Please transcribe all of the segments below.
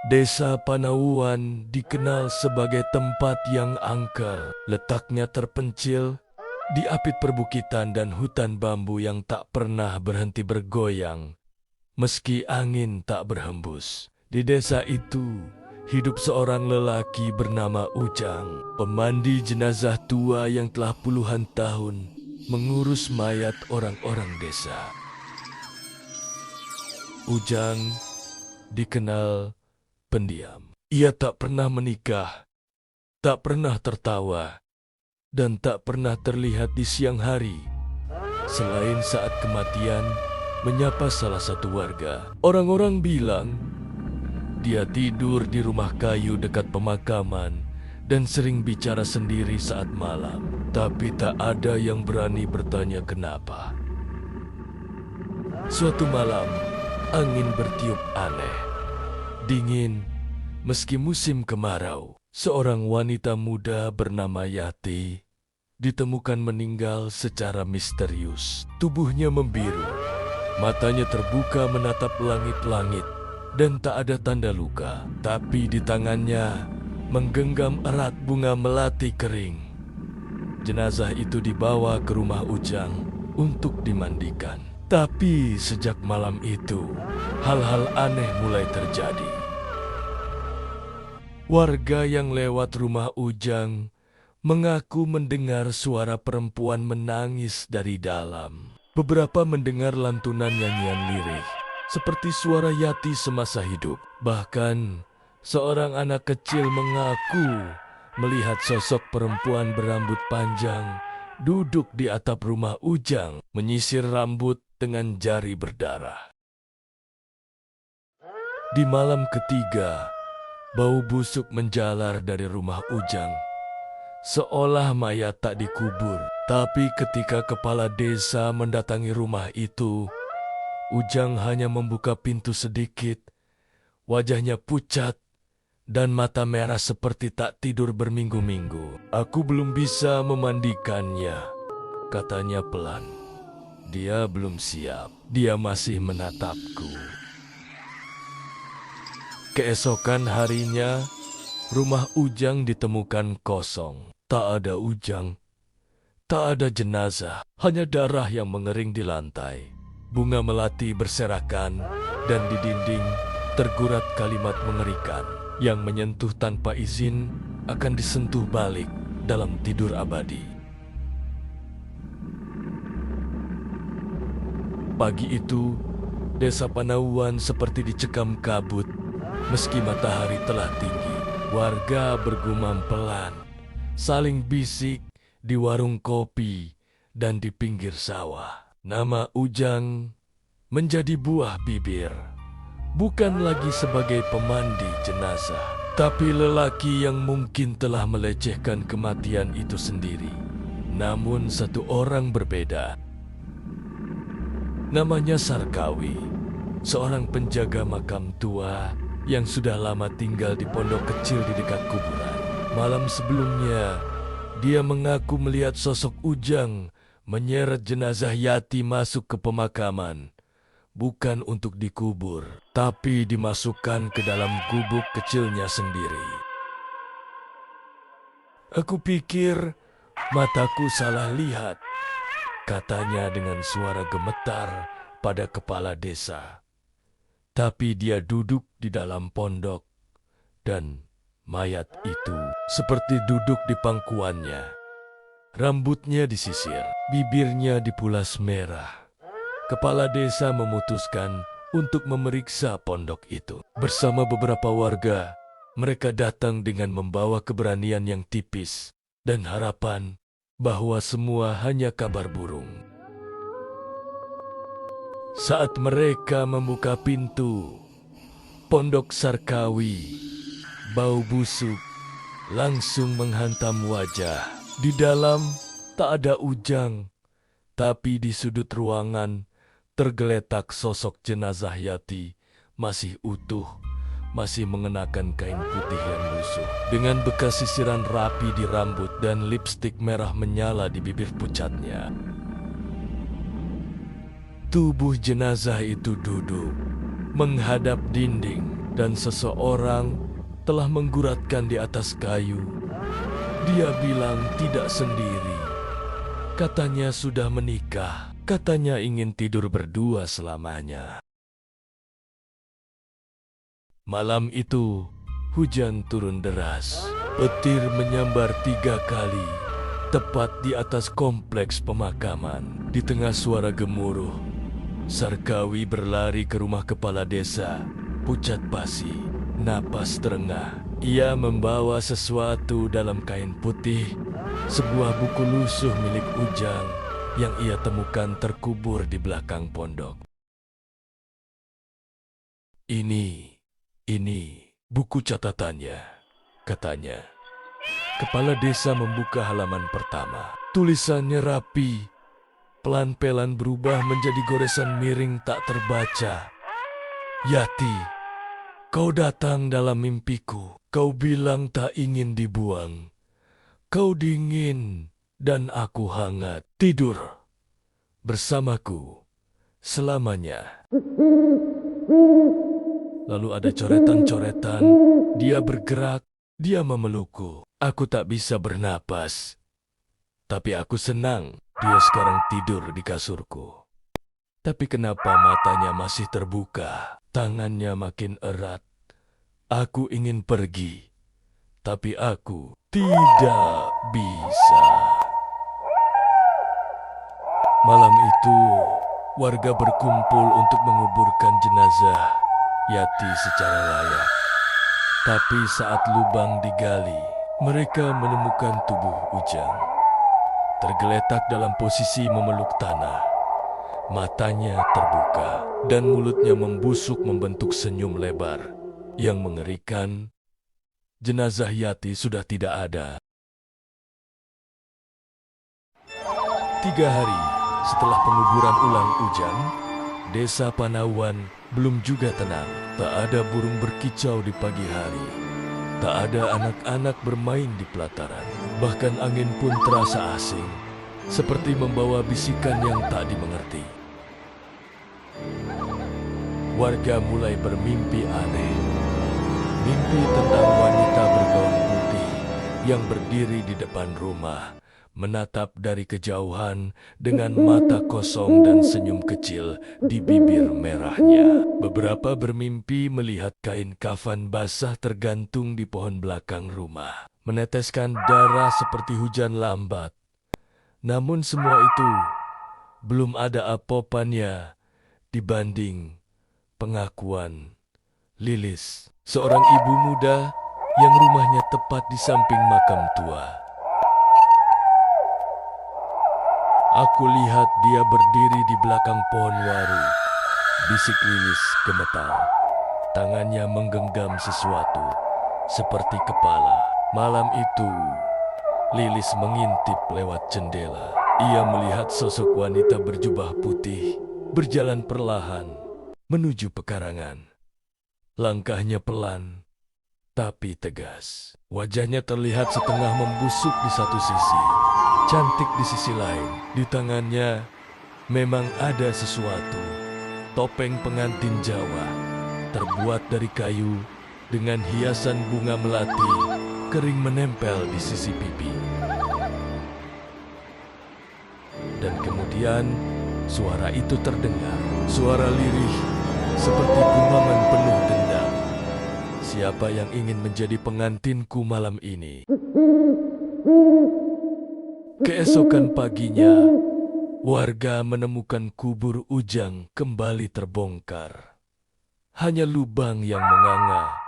Desa Panauan dikenal sebagai tempat yang angker. Letaknya terpencil di apit perbukitan dan hutan bambu yang tak pernah berhenti bergoyang, meski angin tak berhembus. Di desa itu, hidup seorang lelaki bernama Ujang, pemandi jenazah tua yang telah puluhan tahun mengurus mayat orang-orang desa. Ujang dikenal pendiam. Ia tak pernah menikah, tak pernah tertawa, dan tak pernah terlihat di siang hari, selain saat kematian menyapa salah satu warga. Orang-orang bilang dia tidur di rumah kayu dekat pemakaman dan sering bicara sendiri saat malam, tapi tak ada yang berani bertanya kenapa. Suatu malam, angin bertiup aneh, dingin, meski musim kemarau. Seorang wanita muda bernama Yati ditemukan meninggal secara misterius. Tubuhnya membiru, matanya terbuka menatap langit-langit, dan tak ada tanda luka. Tapi di tangannya menggenggam erat bunga melati kering. Jenazah itu dibawa ke rumah Ujang untuk dimandikan. Tapi sejak malam itu, hal-hal aneh mulai terjadi. Warga yang lewat rumah Ujang mengaku mendengar suara perempuan menangis dari dalam. Beberapa mendengar lantunan nyanyian lirik, seperti suara Yati semasa hidup. Bahkan, seorang anak kecil mengaku melihat sosok perempuan berambut panjang duduk di atap rumah Ujang, menyisir rambut dengan jari berdarah. Di malam ketiga, bau busuk menjalar dari rumah Ujang, seolah mayat tak dikubur. Tapi ketika kepala desa mendatangi rumah itu, Ujang hanya membuka pintu sedikit. Wajahnya pucat dan mata merah seperti tak tidur berminggu-minggu. "Aku belum bisa memandikannya," katanya pelan. "Dia belum siap. Dia masih menatapku." Keesokan harinya, rumah Ujang ditemukan kosong. Tak ada Ujang, tak ada jenazah, hanya darah yang mengering di lantai. Bunga melati berserakan, dan di dinding tergurat kalimat mengerikan yang menyentuh tanpa izin akan disentuh balik dalam tidur abadi. Pagi itu, desa Panauan seperti dicekam kabut. Meski matahari telah tinggi, warga bergumam pelan, saling bisik di warung kopi dan di pinggir sawah. Nama Ujang menjadi buah bibir, bukan lagi sebagai pemandi jenazah, tapi lelaki yang mungkin telah melecehkan kematian itu sendiri. Namun satu orang berbeda. Namanya Sarkawi, seorang penjaga makam tua yang sudah lama tinggal di pondok kecil di dekat kuburan. Malam sebelumnya, dia mengaku melihat sosok Ujang menyeret jenazah Yati masuk ke pemakaman, bukan untuk dikubur, tapi dimasukkan ke dalam gubuk kecilnya sendiri. "Aku pikir mataku salah lihat," katanya dengan suara gemetar pada kepala desa. Tapi dia duduk di dalam pondok, dan mayat itu seperti duduk di pangkuannya. Rambutnya disisir, bibirnya dipulas merah. Kepala desa memutuskan untuk memeriksa pondok itu. Bersama beberapa warga, mereka datang dengan membawa keberanian yang tipis dan harapan bahwa semua hanya kabar burung. Saat mereka membuka pintu pondok Sarkawi, bau busuk langsung menghantam wajah. Di dalam tak ada Ujang, tapi di sudut ruangan tergeletak sosok jenazah Yati, masih utuh, masih mengenakan kain putih yang lusuh, dengan bekas sisiran rapi di rambut dan lipstik merah menyala di bibir pucatnya. Tubuh jenazah itu duduk menghadap dinding dan seseorang telah mengguratkan di atas kayu. Dia bilang tidak sendiri. Katanya sudah menikah. Katanya ingin tidur berdua selamanya. Malam itu, hujan turun deras. Petir menyambar 3 kali, tepat di atas kompleks pemakaman. Di tengah suara gemuruh, Sarkawi berlari ke rumah kepala desa, pucat pasi, napas terengah. Ia membawa sesuatu dalam kain putih, sebuah buku lusuh milik Ujang yang ia temukan terkubur di belakang pondok. Ini buku catatannya, katanya. Kepala desa membuka halaman pertama. Tulisannya rapi, pelan-pelan berubah menjadi goresan miring tak terbaca. Yati, kau datang dalam mimpiku. Kau bilang tak ingin dibuang. Kau dingin dan aku hangat. Tidur bersamaku selamanya. Lalu ada coretan-coretan. Dia bergerak, dia memelukku. Aku tak bisa bernapas. Tapi aku senang dia sekarang tidur di kasurku. Tapi kenapa matanya masih terbuka? Tangannya makin erat. Aku ingin pergi, tapi aku tidak bisa. Malam itu, warga berkumpul untuk menguburkan jenazah Yati secara layak. Tapi saat lubang digali, mereka menemukan tubuh Ujang. Tergeletak dalam posisi memeluk tanah. Matanya terbuka dan mulutnya membusuk membentuk senyum lebar. Yang mengerikan, jenazah Yati sudah tidak ada. 3 hari setelah penguburan ulang Ujang, desa Panawan belum juga tenang. Tak ada burung berkicau di pagi hari. Tak ada anak-anak bermain di pelataran. Bahkan angin pun terasa asing, seperti membawa bisikan yang tak dimengerti. Warga mulai bermimpi aneh. Mimpi tentang wanita bergaun putih yang berdiri di depan rumah, menatap dari kejauhan dengan mata kosong dan senyum kecil di bibir merahnya. Beberapa bermimpi melihat kain kafan basah tergantung di pohon belakang rumah, meneteskan darah seperti hujan lambat. Namun semua itu belum ada apa-apanya dibanding pengakuan Lilis, seorang ibu muda yang rumahnya tepat di samping makam tua. Aku lihat dia berdiri di belakang pohon waru. Bisik Lilis gemetar. Tangannya menggenggam sesuatu, seperti kepala. Malam itu, Lilis mengintip lewat jendela. Ia melihat sosok wanita berjubah putih, berjalan perlahan menuju pekarangan. Langkahnya pelan, tapi tegas. Wajahnya terlihat setengah membusuk di satu sisi, cantik di sisi lain. Di tangannya memang ada sesuatu. Topeng pengantin Jawa, terbuat dari kayu dengan hiasan bunga melati kering menempel di sisi pipi. Dan kemudian suara itu terdengar, suara lirih seperti gumaman penuh dendam. Siapa yang ingin menjadi pengantinku malam ini? Keesokan paginya, warga menemukan kubur Ujang kembali terbongkar. Hanya lubang yang menganga,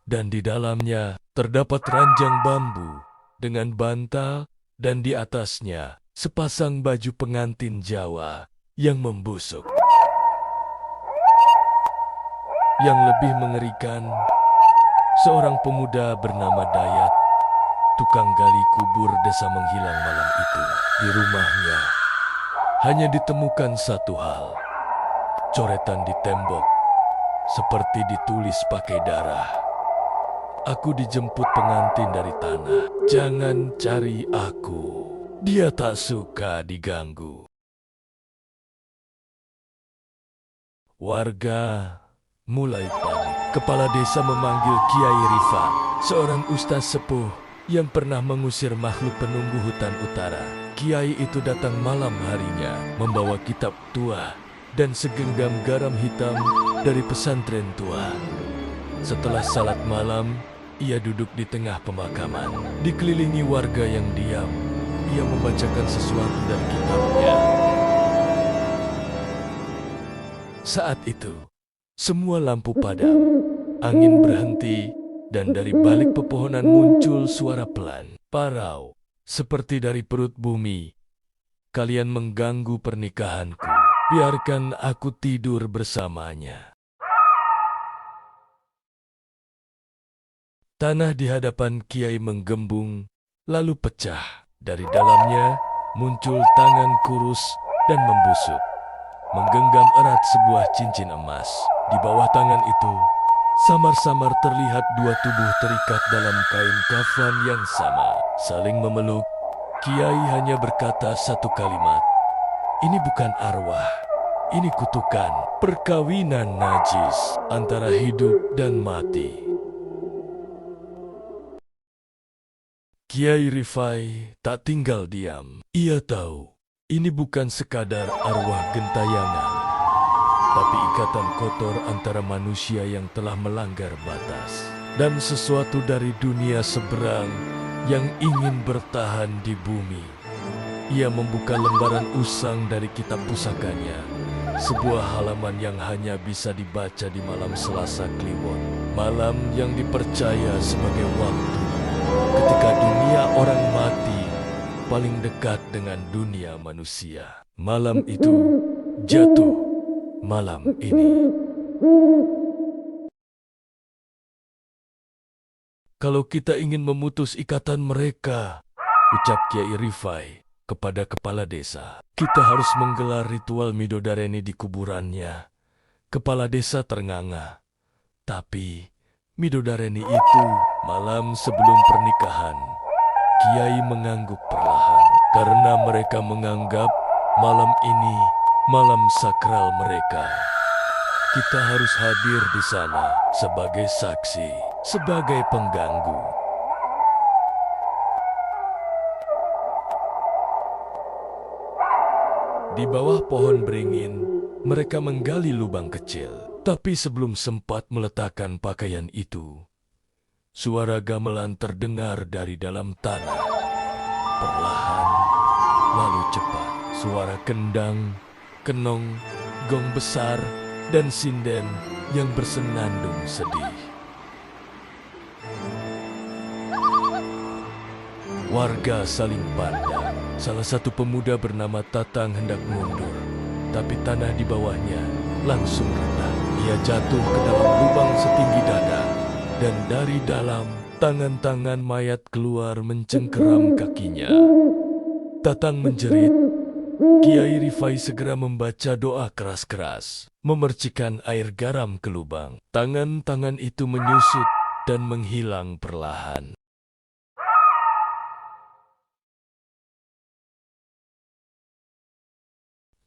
dan di dalamnya terdapat ranjang bambu dengan bantal dan di atasnya sepasang baju pengantin Jawa yang membusuk. Yang lebih mengerikan, seorang pemuda bernama Dayat, tukang gali kubur desa Menghilang malam itu. Di rumahnya hanya ditemukan satu hal, coretan di tembok, seperti ditulis pakai darah. Aku dijemput pengantin dari tanah. Jangan cari aku. Dia tak suka diganggu. Warga mulai panik. Kepala desa memanggil Kiai Rifa, seorang ustaz sepuh yang pernah mengusir makhluk penunggu hutan utara. Kiai itu datang malam harinya, membawa kitab tua dan segenggam garam hitam dari pesantren tua. Setelah salat malam, ia duduk di tengah pemakaman, dikelilingi warga yang diam. Ia membacakan sesuatu dari kitabnya. Saat itu, semua lampu padam, angin berhenti, dan dari balik pepohonan muncul suara pelan, parau, seperti dari perut bumi. Kalian mengganggu pernikahanku, biarkan aku tidur bersamanya. Tanah di hadapan Kiai menggembung, lalu pecah. Dari dalamnya muncul tangan kurus dan membusuk, menggenggam erat sebuah cincin emas. Di bawah tangan itu, samar-samar terlihat dua tubuh terikat dalam kain kafan yang sama, saling memeluk. Kiai hanya berkata satu kalimat, "Ini bukan arwah, ini kutukan, perkawinan najis antara hidup dan mati." Kiai Rifai tak tinggal diam. Ia tahu ini bukan sekadar arwah gentayangan, tapi ikatan kotor antara manusia yang telah melanggar batas dan sesuatu dari dunia seberang yang ingin bertahan di bumi. Ia membuka lembaran usang dari kitab pusakanya, sebuah halaman yang hanya bisa dibaca di malam Selasa Kliwon, malam yang dipercaya sebagai waktu ketika dunia orang mati paling dekat dengan dunia manusia. Malam itu jatuh malam ini. Kalau kita ingin memutus ikatan mereka, ucap Kiai Rifai kepada kepala desa, kita harus menggelar ritual Midodareni di kuburannya. Kepala desa ternganga, tapi Midodareni itu malam sebelum pernikahan. Kiai mengangguk perlahan karena mereka menganggap malam ini malam sakral mereka. Kita harus hadir di sana sebagai saksi, sebagai pengganggu. Di bawah pohon beringin, mereka menggali lubang kecil. Tapi sebelum sempat meletakkan pakaian itu, suara gamelan terdengar dari dalam tanah. Perlahan, lalu cepat, suara kendang, kenong, gong besar, dan sinden yang bersenandung sedih. Warga saling pandang. Salah satu pemuda bernama Tatang hendak mundur, tapi tanah di bawahnya langsung rendah. Ia jatuh ke dalam lubang setinggi dada, dan dari dalam tangan-tangan mayat keluar mencengkeram kakinya. Tatang menjerit. Kiai Rifai segera membaca doa keras-keras, memercikan air garam ke lubang. Tangan-tangan itu menyusut dan menghilang perlahan.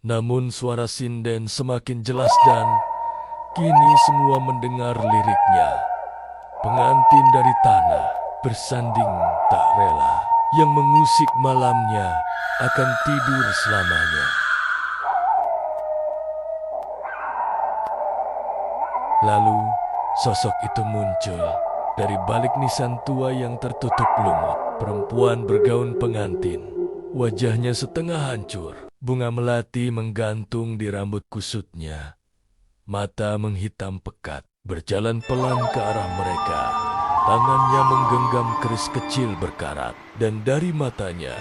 Namun suara sinden semakin jelas dan kini semua mendengar liriknya. Pengantin dari tanah bersanding tak rela, yang mengusik malamnya akan tidur selamanya. Lalu sosok itu muncul dari balik nisan tua yang tertutup lumut. Perempuan bergaun pengantin, wajahnya setengah hancur. Bunga melati menggantung di rambut kusutnya. Mata menghitam pekat, berjalan pelan ke arah mereka. Tangannya menggenggam keris kecil berkarat, dan dari matanya,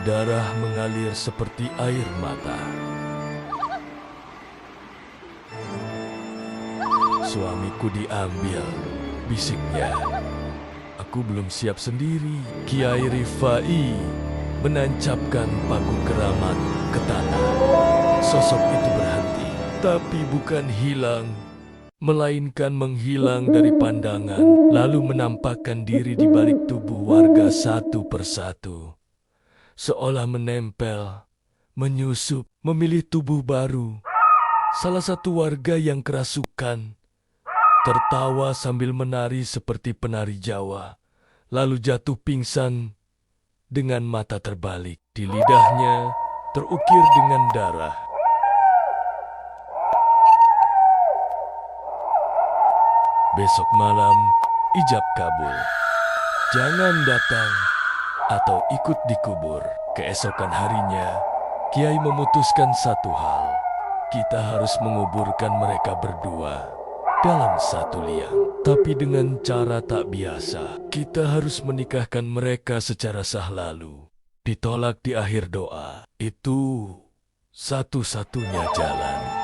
darah mengalir seperti air mata. Suamiku diambil, bisiknya. Aku belum siap sendiri. Kiai Rifai menancapkan paku keramat ke tanah. Sosok itu berhenti, tapi bukan hilang, melainkan menghilang dari pandangan, lalu menampakkan diri di balik tubuh warga satu persatu. Seolah menempel, menyusup, memilih tubuh baru. Salah satu warga yang kerasukan tertawa sambil menari seperti penari Jawa, lalu jatuh pingsan dengan mata terbalik. Di lidahnya terukir dengan darah. Besok malam, ijab kabul. Jangan datang atau ikut dikubur. Keesokan harinya, Kiai memutuskan satu hal. Kita harus menguburkan mereka berdua dalam satu liang. Tapi dengan cara tak biasa. Kita harus menikahkan mereka secara sah lalu. Ditolak di akhir doa. Itu satu-satunya jalan.